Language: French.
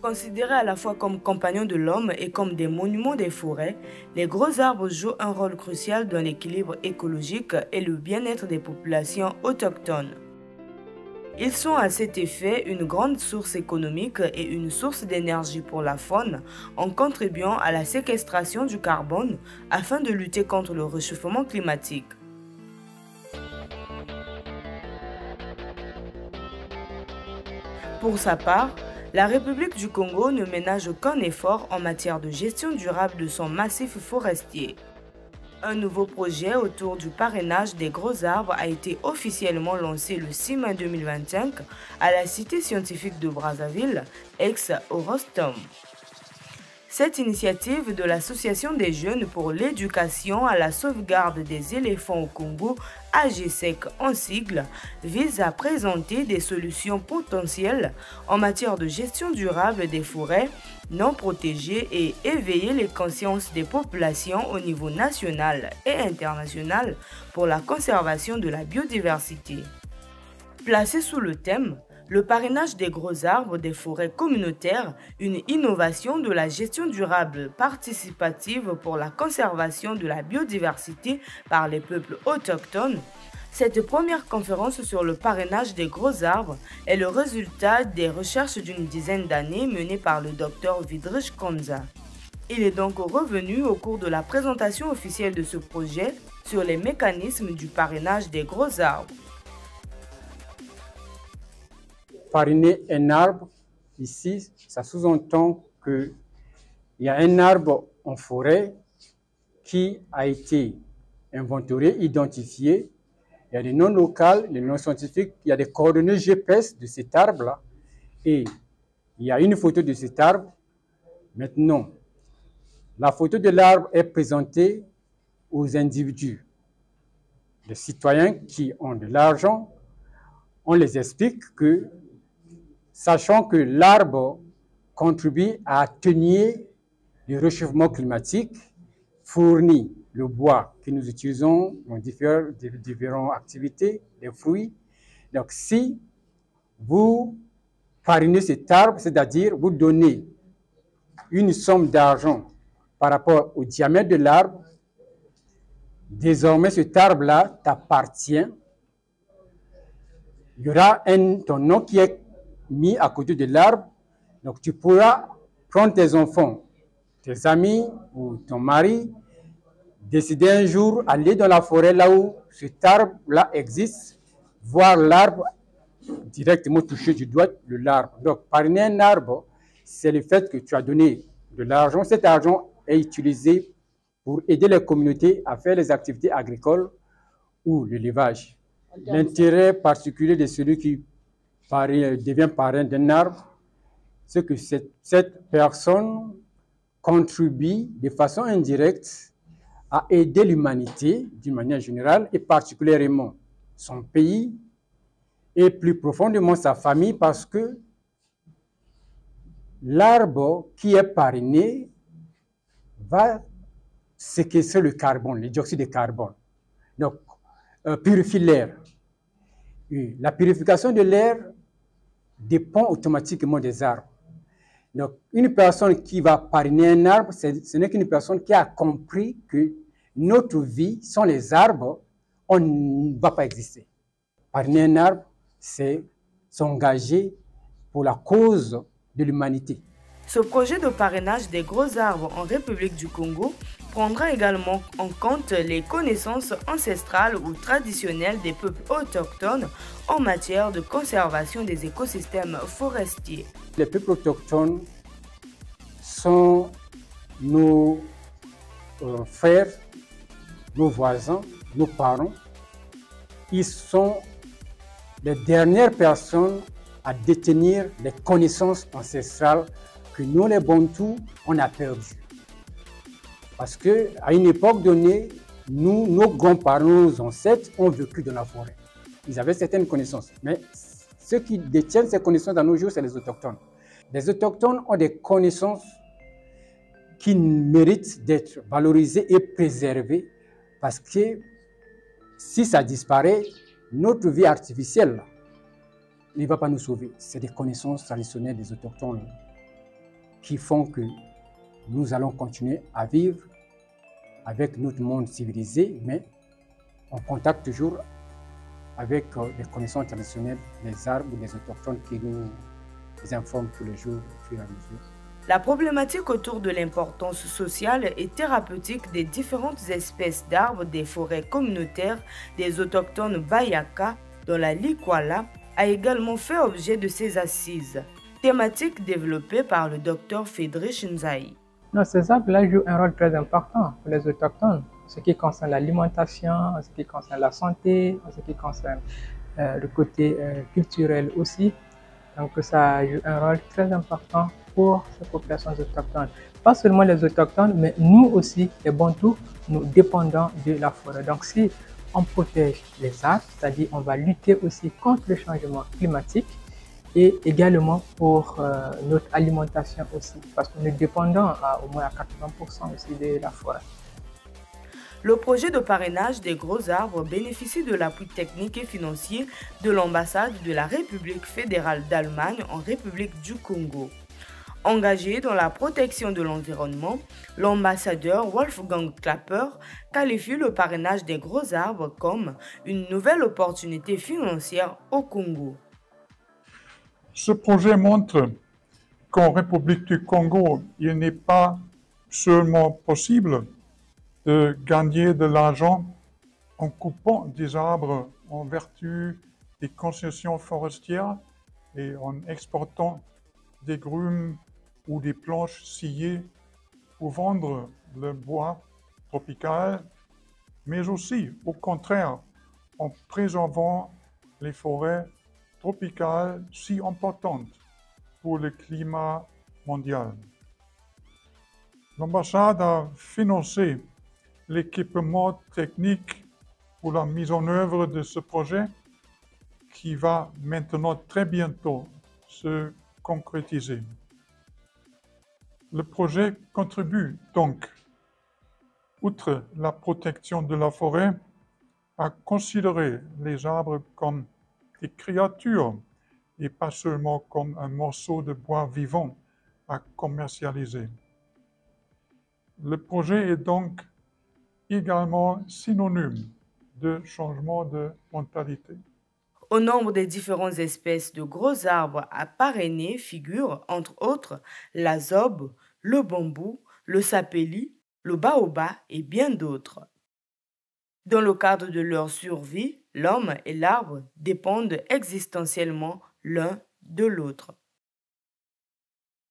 Considérés à la fois comme compagnons de l'homme et comme des monuments des forêts, les gros arbres jouent un rôle crucial dans l'équilibre écologique et le bien-être des populations autochtones. Ils sont à cet effet une grande source économique et une source d'énergie pour la faune en contribuant à la séquestration du carbone afin de lutter contre le réchauffement climatique. Pour sa part, la République du Congo ne ménage aucun effort en matière de gestion durable de son massif forestier. Un nouveau projet autour du parrainage des gros arbres a été officiellement lancé le 6 mai 2025 à la Cité scientifique de Brazzaville, ex-Eurostom. Cette initiative de l'Association des jeunes pour l'éducation à la sauvegarde des éléphants au Congo, AGSEC en sigle, vise à présenter des solutions potentielles en matière de gestion durable des forêts non protégées et éveiller les consciences des populations au niveau national et international pour la conservation de la biodiversité. Placé sous le thème le parrainage des gros arbres des forêts communautaires, une innovation de la gestion durable participative pour la conservation de la biodiversité par les peuples autochtones. Cette première conférence sur le parrainage des gros arbres est le résultat des recherches d'une dizaine d'années menées par le Dr Vidrich Konza. Il est donc revenu au cours de la présentation officielle de ce projet sur les mécanismes du parrainage des gros arbres. Parrainer un arbre, ici, ça sous-entend qu'il y a un arbre en forêt qui a été inventorié, identifié. Il y a des noms locaux, les noms scientifiques, il y a des coordonnées GPS de cet arbre-là. Et il y a une photo de cet arbre. Maintenant, la photo de l'arbre est présentée aux individus. Les citoyens qui ont de l'argent, on les explique que sachant que l'arbre contribue à atténuer le réchauffement climatique, fournit le bois que nous utilisons dans différentes activités, les fruits. Donc, si vous parrainez cet arbre, c'est-à-dire vous donnez une somme d'argent par rapport au diamètre de l'arbre, désormais cet arbre-là t'appartient. Il y aura ton nom qui est mis à côté de l'arbre, donc tu pourras prendre tes enfants, tes amis ou ton mari, décider un jour aller dans la forêt là où cet arbre-là existe, voir l'arbre directement toucher du doigt l'arbre. Donc parrainer un arbre, c'est le fait que tu as donné de l'argent. Cet argent est utilisé pour aider les communautés à faire les activités agricoles ou l'élevage. L'intérêt particulier de celui qui devient parrain d'un arbre, c'est que cette personne contribue de façon indirecte à aider l'humanité d'une manière générale et particulièrement son pays et plus profondément sa famille parce que l'arbre qui est parrainé va séquestrer le carbone, le dioxyde de carbone, donc purifie l'air. La purification de l'air dépend automatiquement des arbres. Donc, une personne qui va parrainer un arbre, ce n'est qu'une personne qui a compris que notre vie, sans les arbres, on ne va pas exister. Parrainer un arbre, c'est s'engager pour la cause de l'humanité. Ce projet de parrainage des gros arbres en République du Congo prendra également en compte les connaissances ancestrales ou traditionnelles des peuples autochtones en matière de conservation des écosystèmes forestiers. Les peuples autochtones sont nos frères, nos voisins, nos parents. Ils sont les dernières personnes à détenir les connaissances ancestrales que nous, les Bantous, on a perdues. Parce qu'à une époque donnée, nous, nos grands-parents, nos ancêtres ont vécu dans la forêt. Ils avaient certaines connaissances. Mais ceux qui détiennent ces connaissances dans nos jours, c'est les autochtones. Les autochtones ont des connaissances qui méritent d'être valorisées et préservées parce que si ça disparaît, notre vie artificielle ne va pas nous sauver. C'est des connaissances traditionnelles des autochtones qui font que nous allons continuer à vivre avec notre monde civilisé, mais on contacte toujours avec les connaissances traditionnelles, les arbres, les autochtones qui nous informent tous les jours au fur et à mesure. La problématique autour de l'importance sociale et thérapeutique des différentes espèces d'arbres des forêts communautaires des autochtones Bayaka dans la Likwala a également fait objet de ces assises, thématique développée par le Dr Friedrich Nzai. Ces arbres-là jouent un rôle très important pour les autochtones, en ce qui concerne l'alimentation, en ce qui concerne la santé, en ce qui concerne le côté culturel aussi. Donc ça joue un rôle très important pour ces populations autochtones. Pas seulement les autochtones, mais nous aussi, les Bantous, nous dépendons de la forêt. Donc si on protège les arbres, c'est-à-dire on va lutter aussi contre le changement climatique et également pour notre alimentation aussi, parce que nous dépendons au moins à 80% aussi de la forêt. Le projet de parrainage des gros arbres bénéficie de l'appui technique et financier de l'ambassade de la République fédérale d'Allemagne en République du Congo. Engagé dans la protection de l'environnement, l'ambassadeur Wolfgang Klapper qualifie le parrainage des gros arbres comme une nouvelle opportunité financière au Congo. Ce projet montre qu'en République du Congo, il n'est pas seulement possible de gagner de l'argent en coupant des arbres en vertu des concessions forestières et en exportant des grumes ou des planches sciées pour vendre le bois tropical, mais aussi, au contraire, en préservant les forêts tropicales si importantes pour le climat mondial. L'ambassade a financé l'équipement technique pour la mise en œuvre de ce projet qui va maintenant très bientôt se concrétiser. Le projet contribue donc, outre la protection de la forêt, à considérer les arbres comme des créatures et pas seulement comme un morceau de bois vivant à commercialiser. Le projet est donc également synonyme de changement de mentalité. Au nombre des différentes espèces de gros arbres à parrainer figurent, entre autres, la zobe, le bambou, le sapéli, le baobab et bien d'autres. Dans le cadre de leur survie, l'homme et l'arbre dépendent existentiellement l'un de l'autre.